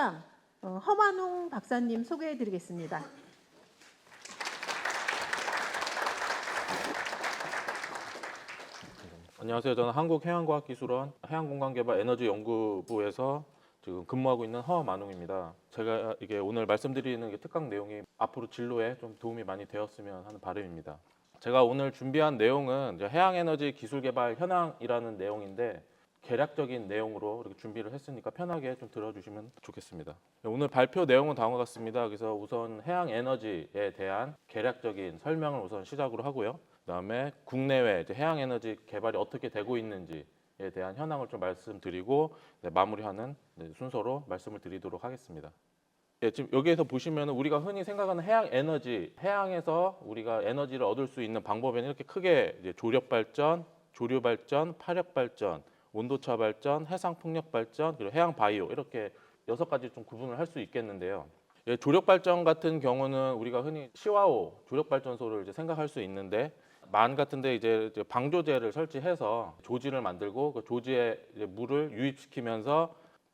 이사장 허만웅 박사님 소개해 드리겠습니다. 안녕하세요. 저는 한국해양과학기술원 해양공간개발에너지연구부에서 지금 근무하고 있는 허만웅입니다. 제가 이게 오늘 말씀드리는 게 특강 내용이 앞으로 진로에 좀 도움이 많이 되었으면 하는 바람입니다. 제가 오늘 준비한 내용은 이제 해양에너지 기술개발 현황이라는 내용인데 개략적인 내용으로 이렇게 준비를 했으니까 편하게 좀 들어주시면 좋겠습니다. 오늘 발표 내용은 다음과 같습니다. 그래서 우선 해양에너지에 대한 개략적인 설명을 우선 시작으로 하고요. 그다음에 국내외 이제 해양에너지 개발이 어떻게 되고 있는지에 대한 현황을 좀 말씀드리고 마무리하는 순서로 말씀을 드리도록 하겠습니다. 지금 여기에서 보시면 우리가 흔히 생각하는 해양 에너지, 해양에서 우리가 에너지를 얻을 수 있는 방법에는 이렇게 크게 이제 조력 발전, 조류 발전, 파력 발전, 온도차 발전, 해상 풍력 발전, 그리고 해양 바이오 이렇게 6가지 좀 구분을 할 수 있겠는데요. 조력 발전 같은 경우는 우리가 흔히 시와호 조력 발전소를 이제 생각할 수 있는데 만 같은데 이제 방조제를 설치해서 조지를 만들고 그 조지에 이제 물을 유입시키면서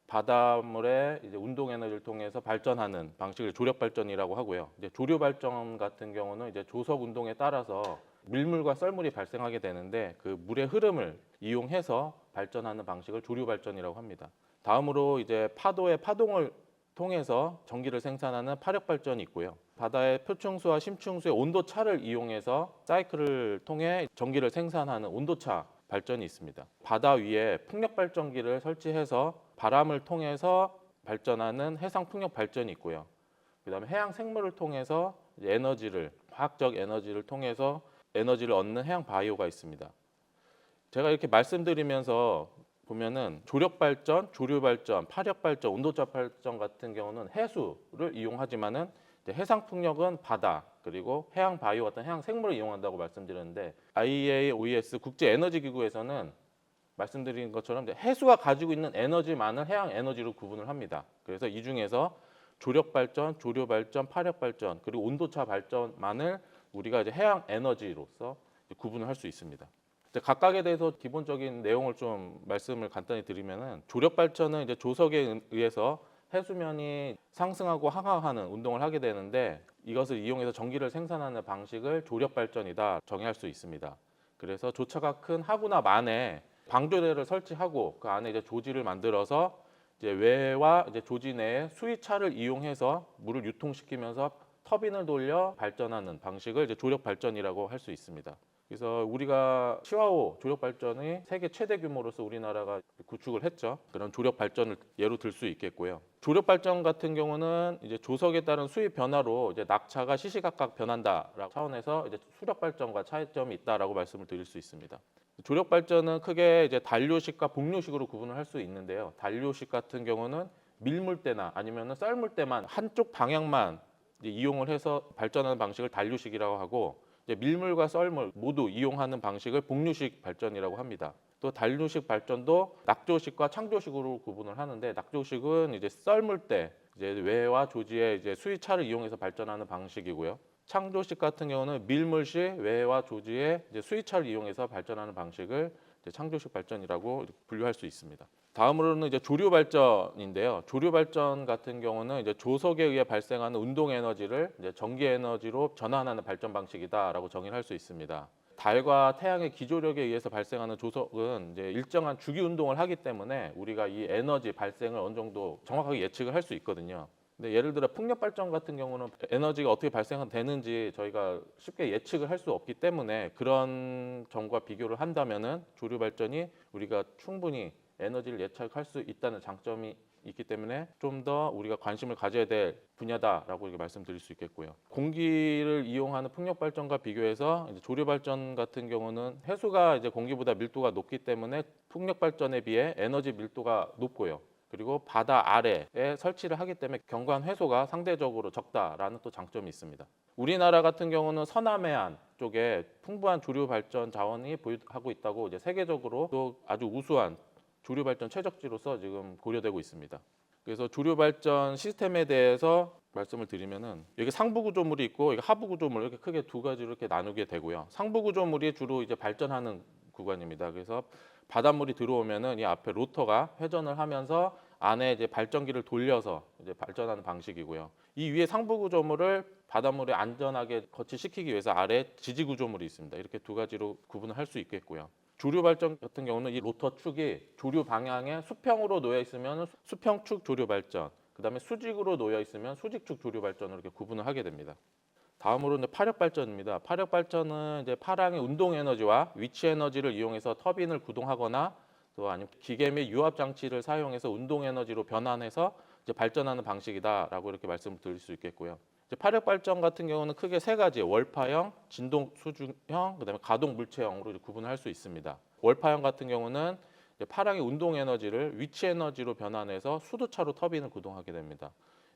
바닷물의 이제 운동 에너지를 통해서 발전하는 방식을 조력 발전이라고 하고요. 이제 조류 발전 같은 경우는 이제 조석 운동에 따라서 밀물과 썰물이 발생하게 되는데 그 물의 흐름을 이용해서 발전하는 방식을 조류 발전이라고 합니다. 다음으로 이제 파도의 파동을 통해서 전기를 생산하는 파력 발전이 있고요. 바다의 표층수와 심층수의 온도 차를 이용해서 사이클을 통해 전기를 생산하는 온도차 발전이 있습니다. 바다 위에 풍력 발전기를 설치해서 바람을 통해서 발전하는 해상 풍력 발전이 있고요. 그다음에 해양 생물을 통해서 에너지를 화학적 에너지를 통해서 에너지를 얻는 해양 바이오가 있습니다. 제가 이렇게 말씀드리면서 보면은 조력 발전, 조류 발전, 파력 발전, 온도차 발전 같은 경우는 해수를 이용하지만은 해상 풍력은 바다 그리고 해양 바이오 같은 해양 생물을 이용한다고 말씀드렸는데 IEA/OES 국제 에너지 기구에서는 말씀드린 것처럼 해수가 가지고 있는 에너지만을 해양 에너지로 구분을 합니다. 그래서 이 중에서 조력 발전, 조류 발전, 파력 발전 그리고 온도차 발전만을 우리가 이제 해양 에너지로서 구분을 할 수 있습니다. 각각에 대해서 기본적인 내용을 좀 말씀을 간단히 드리면은 조력 발전은 이제 조석에 의해서 해수면이 상승하고 하강하는 운동을 하게 되는데 이것을 이용해서 전기를 생산하는 방식을 조력 발전이다 정의할 수 있습니다. 그래서 조차가 큰 하구나 만에 방조대를 설치하고 그 안에 이제 조지를 만들어서 이제 외와 이제 조지 내에 수위차를 이용해서 물을 유통시키면서 터빈을 돌려 발전하는 방식을 이제 조력 발전이라고 할 수 있습니다. 그래서 우리가 시와호 조력 발전이 세계 최대 규모로서 우리나라가 구축을 했죠. 그런 조력 발전을 예로 들 수 있겠고요. 조력 발전 같은 경우는 이제 조석에 따른 수위 변화로 이제 낙차가 시시각각 변한다라고 차원에서 이제 수력 발전과 차이점이 있다라고 말씀을 드릴 수 있습니다. 조력 발전은 크게 이제 단료식과 복료식으로 구분을 할 수 있는데요. 단료식 같은 경우는 밀물 때나 아니면은 썰물 때만 한쪽 방향만 이용을 해서 발전하는 방식을 단료식이라고 하고 밀물과 썰물 모두 이용하는 방식을 복류식 발전이라고 합니다. 또 단류식 발전도 낙조식과 창조식으로 구분을 하는데 낙조식은 이제 썰물 때 이제 외와 조지의 이제 수위차를 이용해서 발전하는 방식이고요. 창조식 같은 경우는 밀물시 외와 조지의 이제 수위차를 이용해서 발전하는 방식을 이제 창조식 발전이라고 분류할 수 있습니다. 다음으로는 이제 조류 발전인데요. 조류 발전 같은 경우는 이제 조석에 의해 발생하는 운동 에너지를 이제 전기 에너지로 전환하는 발전 방식이다라고 정의를 할 수 있습니다. 달과 태양의 기조력에 의해서 발생하는 조석은 이제 일정한 주기 운동을 하기 때문에 우리가 이 에너지 발생을 어느 정도 정확하게 예측을 할 수 있거든요. 근데 예를 들어 풍력 발전 같은 경우는 에너지가 어떻게 발생되는지 저희가 쉽게 예측을 할 수 없기 때문에 그런 점과 비교를 한다면은 조류 발전이 우리가 충분히 에너지를 예측할 수 있다는 장점이 있기 때문에 좀 더 우리가 관심을 가져야 될 분야다라고 이렇게 말씀드릴 수 있겠고요. 공기를 이용하는 풍력 발전과 비교해서 이제 조류 발전 같은 경우는 해수가 이제 공기보다 밀도가 높기 때문에 풍력 발전에 비해 에너지 밀도가 높고요. 그리고 바다 아래에 설치를 하기 때문에 경관 회소가 상대적으로 적다라는 또 장점이 있습니다. 우리나라 같은 경우는 서남해안 쪽에 풍부한 조류 발전 자원이 보유하고 있다고 이제 세계적으로 또 아주 우수한 조류 발전 최적지로서 지금 고려되고 있습니다. 그래서 조류 발전 시스템에 대해서 말씀을 드리면은 여기 상부 구조물이 있고 여기 하부 구조물 이렇게 크게 두 가지로 이렇게 나누게 되고요. 상부 구조물이 주로 이제 발전하는 구간입니다. 그래서 바닷물이 들어오면은 이 앞에 로터가 회전을 하면서 안에 이제 발전기를 돌려서 이제 발전하는 방식이고요. 이 위에 상부 구조물을 바닷물에 안전하게 거치시키기 위해서 아래 지지 구조물이 있습니다. 이렇게 두 가지로 구분을 할 수 있겠고요. 조류 발전 같은 경우는 이 로터 축이 조류 방향에 수평으로 놓여 있으면 수평축 조류 발전, 그다음에 수직으로 놓여 있으면 수직축 조류 발전으로 이렇게 구분을 하게 됩니다. 다음으로 이제 파력 발전입니다. 파력 발전은 이제 파랑의 운동 에너지와 위치 에너지를 이용해서 터빈을 구동하거나 또 아니면 기계 및 유압 장치를 사용해서 운동 에너지로 변환해서 이제 발전하는 방식이다라고 이렇게 말씀을 드릴 수 있겠고요. 이제 파력 발전 같은 경우는 크게 세 가지, 월파형, 진동 수중형, 그다음에 가동 물체형으로 구분을 할 수 있습니다. 월파형 같은 경우는 이제 파랑의 운동 에너지를 위치 에너지로 변환해서 수두차로 터빈을 구동하게 됩니다.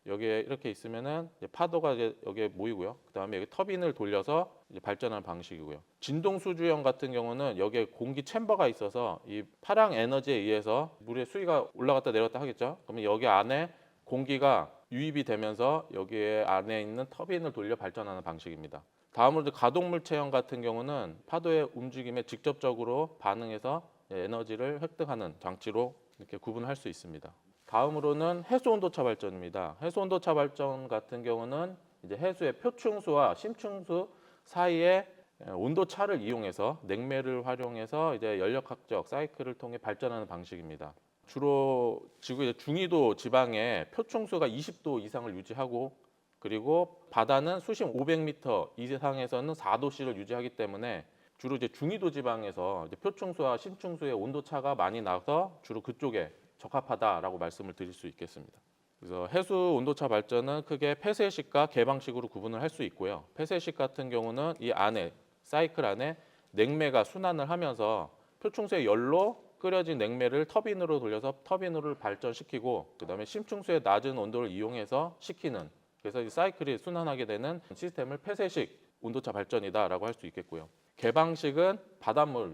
여기에 이렇게 있으면은 이제 파도가 이제 여기에 모이고요. 그다음에 여기 터빈을 돌려서 이제 발전하는 방식이고요. 진동 수주형 같은 경우는 여기에 공기 챔버가 있어서 이 파랑 에너지에 의해서 물의 수위가 올라갔다 내렸다 하겠죠. 그러면 여기 안에 공기가 유입이 되면서 여기에 안에 있는 터빈을 돌려 발전하는 방식입니다. 다음으로 가동 물체형 같은 경우는 파도의 움직임에 직접적으로 반응해서 에너지를 획득하는 장치로 이렇게 구분할 수 있습니다. 다음으로는 해수 온도차 발전입니다. 해수 온도차 발전 같은 경우는 이제 해수의 표층수와 심층수 사이에 온도 차를 이용해서 냉매를 활용해서 이제 연력학적 사이클을 통해 발전하는 방식입니다. 주로 지구의 중위도 지방에 표층수가 20도 이상을 유지하고 그리고 바다는 수심 500m 이상에서는 4도씨를 유지하기 때문에 주로 이제 중위도 지방에서 이제 표층수와 심층수의 온도 차가 많이 나서 주로 그쪽에 적합하다라고 말씀을 드릴 수 있겠습니다. 그래서 해수 온도차 발전은 크게 폐쇄식과 개방식으로 구분을 할 수 있고요. 폐쇄식 같은 경우는 이 안에 사이클 안에 냉매가 순환을 하면서 표층수의 열로 끓여진 냉매를 터빈으로 돌려서 터빈으로 발전시키고 그다음에 심층수의 낮은 온도를 이용해서 식히는 그래서 이 사이클이 순환하게 되는 시스템을 폐쇄식 온도차 발전이다라고 할 수 있겠고요. 개방식은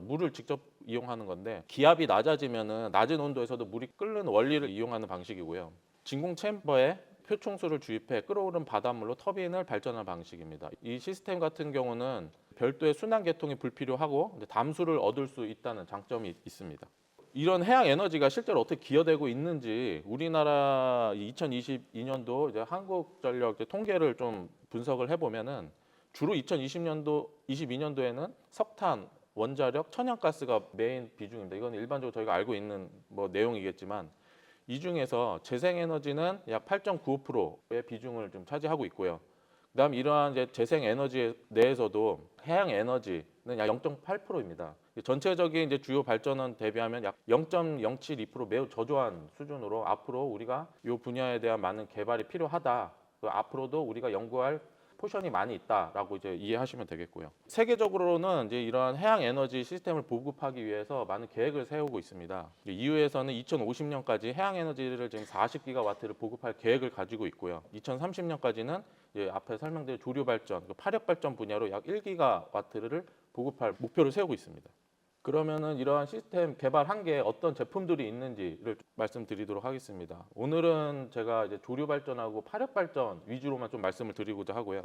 물을 직접 이용하는 건데 기압이 낮아지면은 낮은 온도에서도 물이 끓는 원리를 이용하는 방식이고요. 진공 챔버에 표충수를 주입해 끓어오른 바닷물로 터빈을 발전하는 방식입니다. 이 시스템 같은 경우는 별도의 순환 계통이 불필요하고 담수를 얻을 수 있다는 장점이 있습니다. 이런 해양 에너지가 실제로 어떻게 기여되고 있는지 우리나라 2022년도 이제 한국전력 통계를 좀 분석을 해보면은 주로 22년도에는 석탄, 원자력, 천연가스가 메인 비중입니다. 이건 일반적으로 저희가 알고 있는 내용이겠지만 이 중에서 재생에너지는 약 8.95%의 비중을 좀 차지하고 있고요. 그다음 이러한 이제 재생에너지 내에서도 해양 에너지는 약 0.8%입니다. 전체적인 이제 주요 발전원 대비하면 약 0.072% 매우 저조한 수준으로 앞으로 우리가 이 분야에 대한 많은 개발이 필요하다. 앞으로도 우리가 연구할 포션이 많이 있다라고 이제 이해하시면 되겠고요. 세계적으로는 이제 이러한 해양 에너지 시스템을 보급하기 위해서 많은 계획을 세우고 있습니다. EU에서는 2050년까지 해양 에너지를 지금 40기가와트를 보급할 계획을 가지고 있고요. 2030년까지는 앞에 설명드린 조류 발전, 파력 발전 분야로 약 1기가와트를 보급할 목표를 세우고 있습니다. 그러면은 이러한 시스템 개발한 게 어떤 제품들이 있는지를 말씀드리도록 하겠습니다. 오늘은 제가 이제 조류 발전하고 파력 발전 위주로만 좀 말씀을 드리고자 하고요.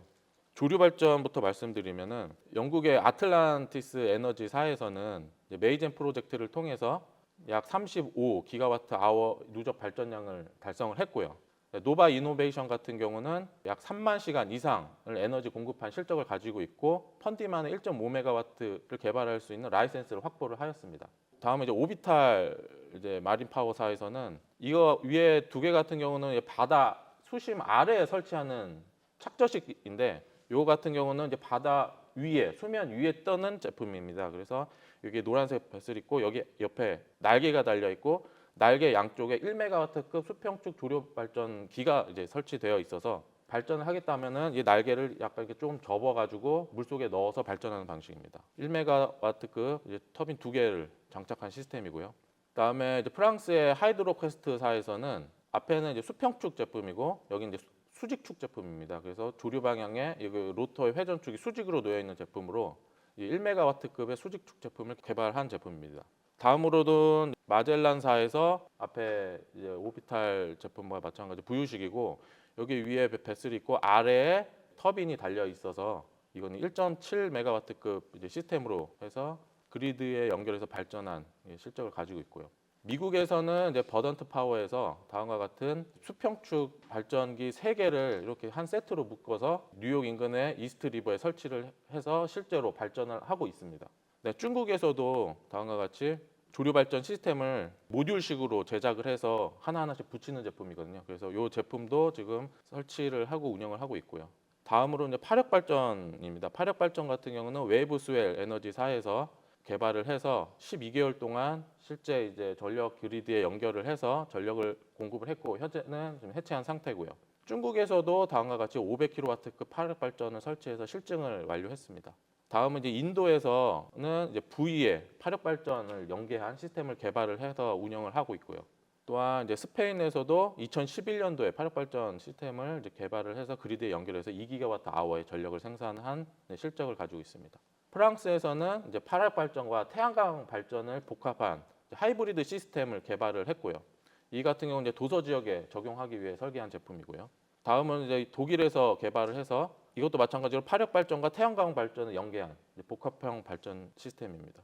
조류 발전부터 말씀드리면은 영국의 아틀란티스 에너지사에서는 메이젠 프로젝트를 통해서 약 35기가와트 아워 누적 발전량을 달성을 했고요. 노바 이노베이션 같은 경우는 약 3만 시간 이상을 에너지 공급한 실적을 가지고 있고 펀디만의 1.5메가와트를 개발할 수 있는 라이센스를 확보를 하였습니다. 다음에 이제 오비탈 마린 파워사에서는 이거 위에 두 개 같은 경우는 바다 수심 아래에 설치하는 착저식인데 이거 같은 경우는 이제 바다 위에 수면 위에 떠는 제품입니다. 그래서 여기 노란색 뱃을 있고 여기 옆에 날개가 달려 있고 날개 양쪽에 1메가와트급 수평축 조류 발전기가 이제 설치되어 있어서 발전을 하겠다면은 이 날개를 약간 이렇게 조금 접어가지고 물 속에 넣어서 발전하는 방식입니다. 1메가와트급 터빈 2개를 장착한 시스템이고요. 그다음에 이제 프랑스의 하이드로퀘스트사에서는 앞에는 이제 수평축 제품이고 여기 이제 수직축 제품입니다. 그래서 조류 방향에 로터의 회전축이 수직으로 놓여 있는 제품으로 1메가와트급의 수직축 제품을 개발한 제품입니다. 다음으로는 마젤란사에서 앞에 이제 오비탈 제품과 마찬가지 부유식이고 여기 위에 뱃슬이 있고 아래에 터빈이 달려 있어서 이거는 1.7메가와트급 이제 시스템으로 해서 그리드에 연결해서 발전한 실적을 가지고 있고요. 미국에서는 이제 버던트 파워에서 다음과 같은 수평축 발전기 3개를 이렇게 한 세트로 묶어서 뉴욕 인근의 이스트 리버에 설치를 해서 실제로 발전을 하고 있습니다. 네, 중국에서도 다음과 같이 조류 발전 시스템을 모듈식으로 제작을 해서 하나하나씩 붙이는 제품이거든요. 그래서 이 제품도 지금 설치를 하고 운영을 하고 있고요. 다음으로 이제 파력 발전입니다. 파력 발전 같은 경우는 웨이브스웰 에너지사에서 개발을 해서 12개월 동안 실제 이제 전력 그리드에 연결을 해서 전력을 공급을 했고 현재는 좀 해체한 상태고요. 중국에서도 다음과 같이 500kW급 파력 발전을 설치해서 실증을 완료했습니다. 다음은 이제 인도에서는 이제 부위에 파력 발전을 연계한 시스템을 개발을 해서 운영을 하고 있고요. 또한 이제 스페인에서도 2011년도에 파력 발전 시스템을 이제 개발을 해서 그리드에 연결해서 2GWh의 전력을 생산한 실적을 가지고 있습니다. 프랑스에서는 이제 파력 발전과 태양광 발전을 복합한 하이브리드 시스템을 개발을 했고요. 이 같은 경우는 이제 도서 지역에 적용하기 위해 설계한 제품이고요. 다음은 이제 독일에서 개발을 해서 이것도 마찬가지로 파력 발전과 태양광 발전을 연계한 복합형 발전 시스템입니다.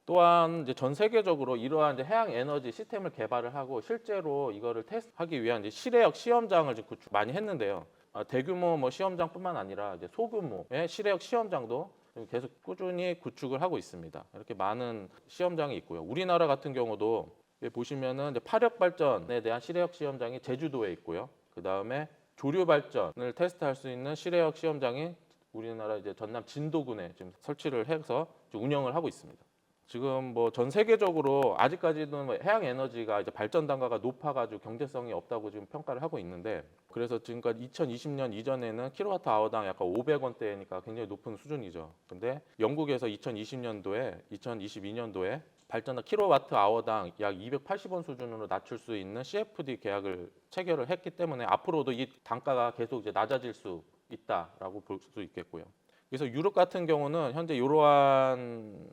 또한 이제 전 세계적으로 이러한 이제 해양 에너지 시스템을 개발을 하고 실제로 이거를 테스트하기 위한 이제 실외역 시험장을 지금 구축 많이 했는데요. 대규모 뭐 시험장뿐만 아니라 이제 소규모의 실외역 시험장도 계속 꾸준히 구축을 하고 있습니다. 이렇게 많은 시험장이 있고요. 우리나라 같은 경우도 보시면은 이제 파력 발전에 대한 실외역 시험장이 제주도에 있고요. 그 다음에 조류 발전을 테스트할 수 있는 실외역 시험장이 우리나라 이제 전남 진도군에 지금 설치를 해서 지금 운영을 하고 있습니다. 지금 뭐 전 세계적으로 아직까지는 뭐 해양 에너지가 이제 발전 단가가 높아가지고 경제성이 없다고 지금 평가를 하고 있는데 그래서 지금까지 2020년 이전에는 킬로와트 아워당 약간 500원대니까 굉장히 높은 수준이죠. 근데 영국에서 2020년도에 2022년도에 발전한 킬로와트 아워당 약 280원 수준으로 낮출 수 있는 CFD 계약을 체결을 했기 때문에 앞으로도 이 단가가 계속 이제 낮아질 수 있다라고 볼 수 있겠고요. 그래서 유럽 같은 경우는 현재 이러한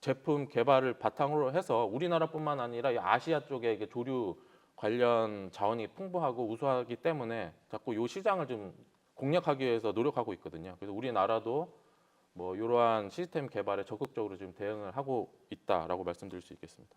제품 개발을 바탕으로 해서 우리나라뿐만 아니라 이 아시아 쪽에 이게 조류 관련 자원이 풍부하고 우수하기 때문에 자꾸 이 시장을 좀 공략하기 위해서 노력하고 있거든요. 그래서 우리나라도 뭐 이러한 시스템 개발에 적극적으로 지금 대응을 하고 있다라고 말씀드릴 수 있겠습니다.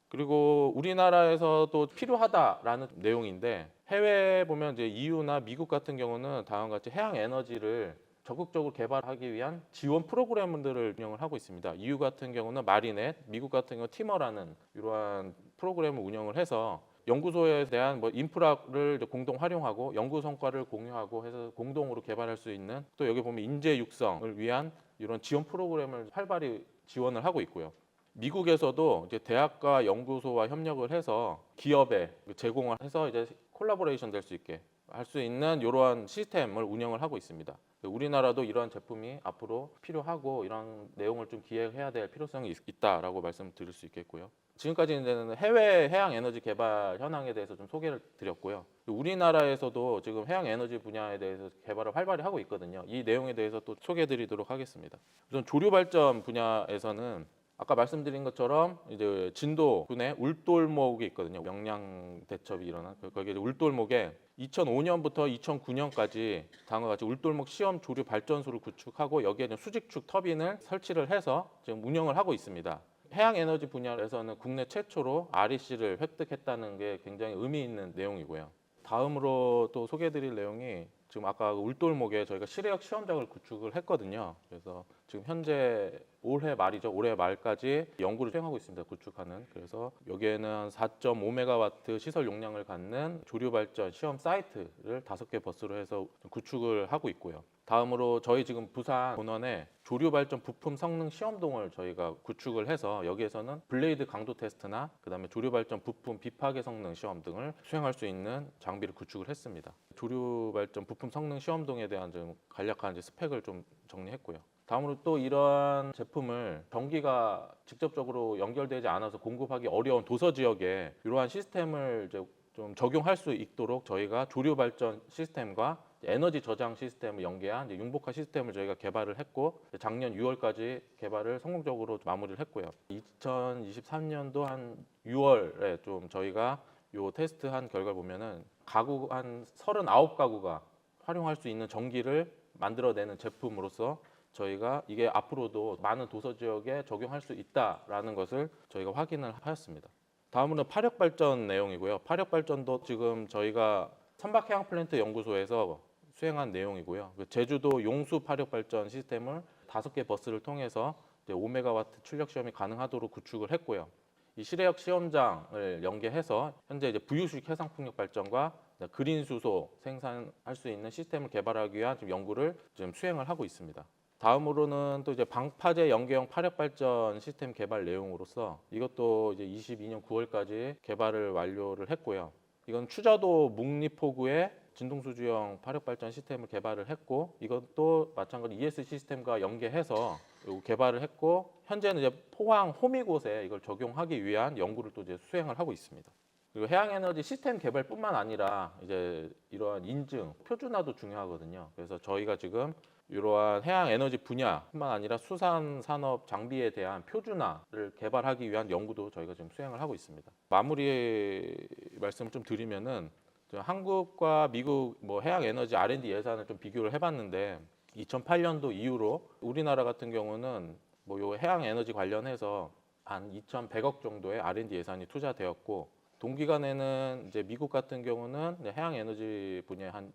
그리고 우리나라에서도 필요하다라는 내용인데 해외에 보면 이제 EU나 미국 같은 경우는 다음과 같이 해양 에너지를 적극적으로 개발하기 위한 지원 프로그램들을 운영을 하고 있습니다. EU 같은 경우는 마리넷, 미국 같은 경우 티머라는 이러한 프로그램을 운영을 해서 연구소에 대한 뭐 인프라를 공동 활용하고 연구 성과를 공유하고 해서 공동으로 개발할 수 있는 또 여기 보면 인재 육성을 위한 이런 지원 프로그램을 활발히 지원을 하고 있고요. 미국에서도 이제 대학과 연구소와 협력을 해서 기업에 제공을 해서 이제 콜라보레이션 될 수 있게 할 수 있는 이러한 시스템을 운영을 하고 있습니다. 우리나라도 이러한 제품이 앞으로 필요하고 이런 내용을 좀 기획해야 될 필요성이 있다라고 말씀드릴 수 있겠고요. 지금까지는 해외 해양 에너지 개발 현황에 대해서 좀 소개를 드렸고요. 우리나라에서도 지금 해양 에너지 분야에 대해서 개발을 활발히 하고 있거든요. 이 내용에 대해서 또 소개해드리도록 하겠습니다. 우선 조류 발전 분야에서는 아까 말씀드린 것처럼 이제 진도군에 울돌목이 있거든요. 영양 대첩이 일어난 거기 울돌목에 2005년부터 2009년까지 다음과 같이 울돌목 시험 조류 발전소를 구축하고 여기에 수직축 터빈을 설치를 해서 지금 운영을 하고 있습니다. 해양 에너지 분야에서는 국내 최초로 REC를 획득했다는 게 굉장히 의미 있는 내용이고요. 다음으로 또 소개해드릴 내용이 지금 아까 울돌목에 저희가 실외역 시험장을 구축을 했거든요. 그래서 지금 현재 올해 말이죠. 올해 말까지 연구를 수행하고 있습니다. 구축하는. 그래서 여기에는 4.5메가와트 시설 용량을 갖는 조류 발전 시험 사이트를 5개 버스로 해서 구축을 하고 있고요. 다음으로 저희 지금 부산 본원에 조류 발전 부품 성능 시험동을 저희가 구축을 해서 여기에서는 블레이드 강도 테스트나 그다음에 조류 발전 부품 비파괴 성능 시험 등을 수행할 수 있는 장비를 구축을 했습니다. 조류 발전 부품 성능 시험동에 대한 좀 간략한 스펙을 좀 정리했고요. 다음으로 또 이러한 제품을 전기가 직접적으로 연결되지 않아서 공급하기 어려운 도서 지역에 이러한 시스템을 이제 좀 적용할 수 있도록 저희가 조류 발전 시스템과 에너지 저장 시스템을 연계한 융복화 시스템을 저희가 개발을 했고 작년 6월까지 개발을 성공적으로 마무리를 했고요. 2023년도 한 6월에 좀 저희가 요 테스트한 결과를 보면은 가구 한 39가구가 활용할 수 있는 전기를 만들어내는 제품으로서 저희가 이게 앞으로도 많은 도서 지역에 적용할 수 있다라는 것을 저희가 확인을 하였습니다. 다음으로는 파력 발전 내용이고요. 파력 발전도 지금 저희가 선박해양플랜트 연구소에서 수행한 내용이고요. 제주도 용수 파력 발전 시스템을 5개 버스를 통해서 이제 5메가와트 출력 시험이 가능하도록 구축을 했고요. 이 실외역 시험장을 연계해서 현재 이제 부유식 해상풍력 발전과 그린 수소 생산할 수 있는 시스템을 개발하기 위한 지금 연구를 지금 수행을 하고 있습니다. 다음으로는 또 이제 방파제 연계형 파력 발전 시스템 개발 내용으로서 이것도 이제 22년 9월까지 개발을 완료를 했고요. 이건 추자도 묵리포구에 진동수주형 파력 발전 시스템을 개발을 했고 이것도 마찬가지로 ES 시스템과 연계해서 개발을 했고 현재는 이제 포항 호미곶에 이걸 적용하기 위한 연구를 또 이제 수행을 하고 있습니다. 그리고 해양에너지 시스템 개발뿐만 아니라 이제 이러한 인증, 표준화도 중요하거든요. 그래서 저희가 지금 이러한 해양 에너지 분야뿐만 아니라 수산 산업 장비에 대한 표준화를 개발하기 위한 연구도 저희가 지금 수행을 하고 있습니다. 마무리 말씀을 좀 드리면은 한국과 미국 뭐 해양 에너지 R&D 예산을 좀 비교를 해봤는데 2008년도 이후로 우리나라 같은 경우는 뭐 요 해양 에너지 관련해서 한 2,100억 정도의 R&D 예산이 투자되었고 동기간에는 이제 미국 같은 경우는 해양 에너지 분야에 한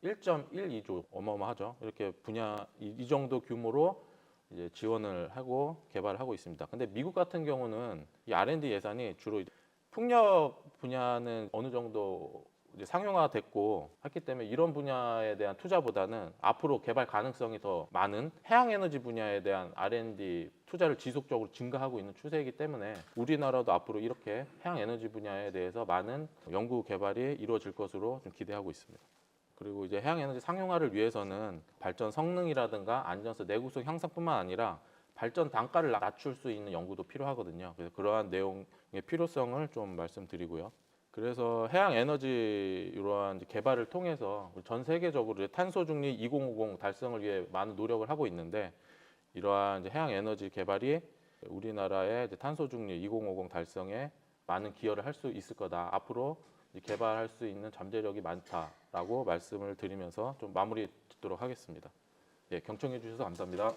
1.12조 어마어마하죠. 이렇게 분야 이 정도 규모로 이제 지원을 하고 개발을 하고 있습니다. 근데 미국 같은 경우는 이 R&D 예산이 주로 풍력 분야는 어느 정도 이제 상용화됐고 했기 때문에 이런 분야에 대한 투자보다는 앞으로 개발 가능성이 더 많은 해양 에너지 분야에 대한 R&D 투자를 지속적으로 증가하고 있는 추세이기 때문에 우리나라도 앞으로 이렇게 해양 에너지 분야에 대해서 많은 연구 개발이 이루어질 것으로 좀 기대하고 있습니다. 그리고 이제 해양 에너지 상용화를 위해서는 발전 성능이라든가 안전성, 내구성 향상뿐만 아니라 발전 단가를 낮출 수 있는 연구도 필요하거든요. 그래서 그러한 내용의 필요성을 좀 말씀드리고요. 그래서 해양 에너지 이러한 개발을 통해서 전 세계적으로 탄소 중립 2050 달성을 위해 많은 노력을 하고 있는데 이러한 해양 에너지 개발이 우리나라의 탄소 중립 2050 달성에 많은 기여를 할 수 있을 거다. 앞으로 개발할 수 있는 잠재력이 많다라고 말씀을 드리면서 좀 마무리 짓도록 하겠습니다. 예, 경청해 주셔서 감사합니다.